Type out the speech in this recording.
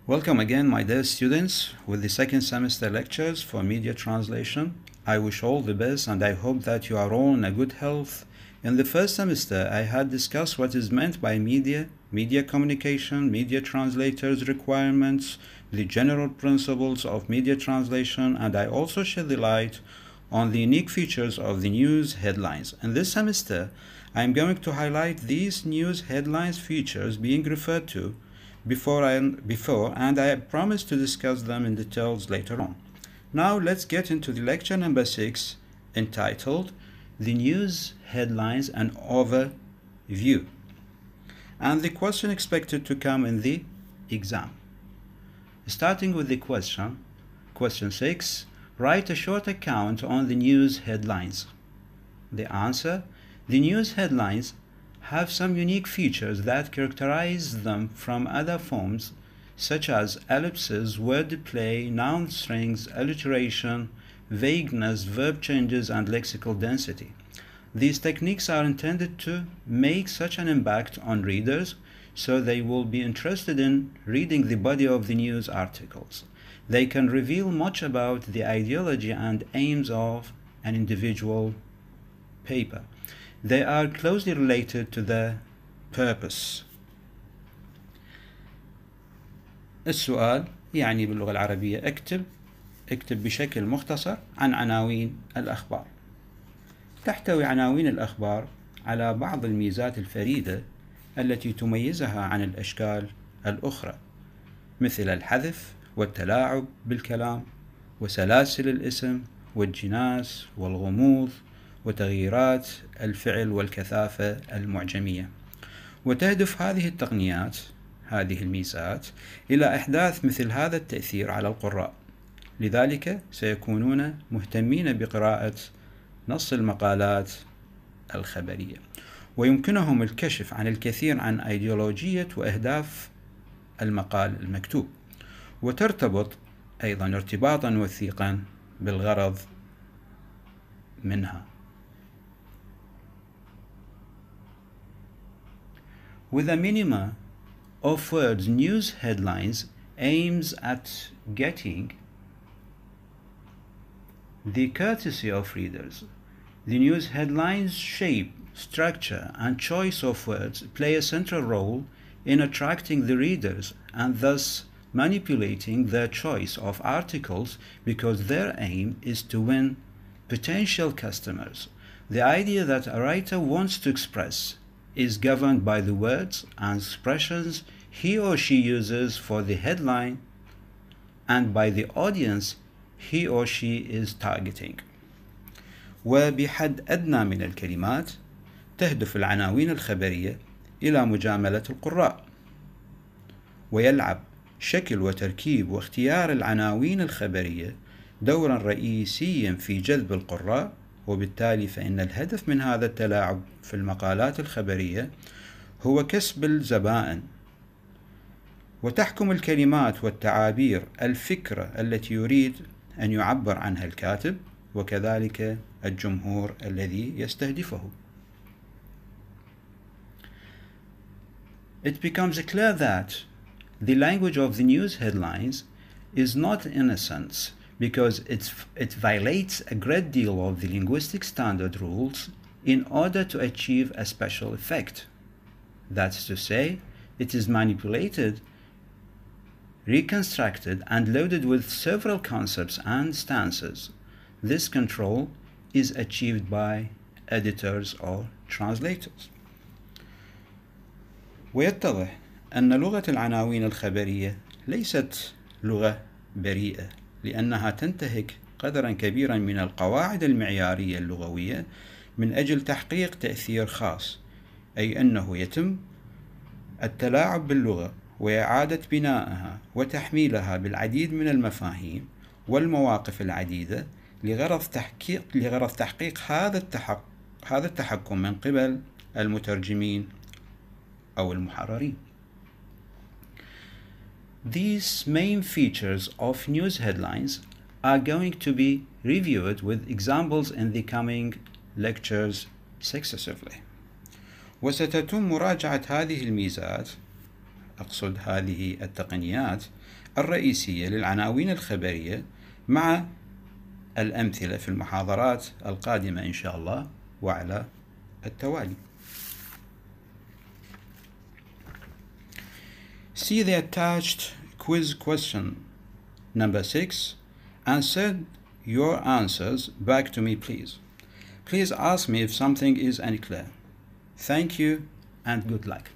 Welcome again, my dear students, with the second semester lectures for media translation. I wish all the best and I hope that you are all in a good health. In the first semester, I had discussed what is meant by media communication, media translators requirements, the general principles of media translation, and I also shed the light on the unique features of the news headlines. In this semester, I am going to highlight these news headlines features being referred to before and I promise to discuss them in details later on. Now let's get into the lecture number 6 entitled The News Headlines and Overview, and the question expected to come in the exam. Starting with the question 6, write a short account on the news headlines. The answer: the news headlines have some unique features that characterize them from other forms, such as ellipses, wordplay, noun strings, alliteration, vagueness, verb changes, and lexical density. These techniques are intended to make such an impact on readers, so they will be interested in reading the body of the news articles. They can reveal much about the ideology and aims of an individual paper. They are closely related to the purpose. السؤال يعني باللغة العربية اكتب بشكل مختصر عن عناوين الأخبار. تحتوي عناوين الأخبار على بعض الميزات الفريدة التي تميزها عن الأشكال الأخرى، مثل الحذف والتلاعب بالكلام وسلاسل الاسم والجناس والغموض وتغييرات الفعل والكثافة المعجمية. وتهدف هذه التقنيات، هذه الميزات، إلى إحداث مثل هذا التأثير على القراء، لذلك سيكونون مهتمين بقراءة نص المقالات الخبرية، ويمكنهم الكشف عن الكثير عن أيديولوجية وأهداف المقال المكتوب، وترتبط أيضا ارتباطا وثيقا بالغرض منها. With a minimum of words, news headlines aims at getting the courtesy of readers. The news headlines' shape, structure, and choice of words play a central role in attracting the readers and thus manipulating their choice of articles, because their aim is to win potential customers. The idea that a writer wants to express is governed by the words and expressions he or she uses for the headline and by the audience he or she is targeting. وبحد أدنى من الكلمات تهدف العناوين الخبرية إلى مجاملة القراء، ويلعب شكل وتركيب واختيار العناوين الخبرية دورا رئيسيا في جذب القراء، وبالتالي فإن الهدف من هذا التلاعب في المقالات الخبرية هو كسب الزبائن. وتحكم الكلمات والتعابير الفكرة التي يريد أن يعبر عنها الكاتب وكذلك الجمهور الذي يستهدفه. It becomes clear that the language of the news headlines is not innocent, because it violates a great deal of the linguistic standard rules in order to achieve a special effect. That's to say, it is manipulated, reconstructed, and loaded with several concepts and stances. This control is achieved by editors or translators. ويتضح أن لغة العناوين الخبرية ليست لغة بريئة، لأنها تنتهك قدرا كبيرا من القواعد المعيارية اللغوية من أجل تحقيق تأثير خاص، أي أنه يتم التلاعب باللغة وإعادة بنائها وتحميلها بالعديد من المفاهيم والمواقف العديدة لغرض تحقيق هذا التحكم من قبل المترجمين أو المحررين. These main features of news headlines are going to be reviewed with examples in the coming lectures successively. وستتم مراجعة هذه الميزات، أقصد هذه التقنيات، الرئيسية للعناوين الخبرية مع الأمثلة في المحاضرات القادمة إن شاء الله وعلى التوالي. See the attached quiz question number 6 and send your answers back to me, please. Please ask me if something is unclear. Thank you and good luck.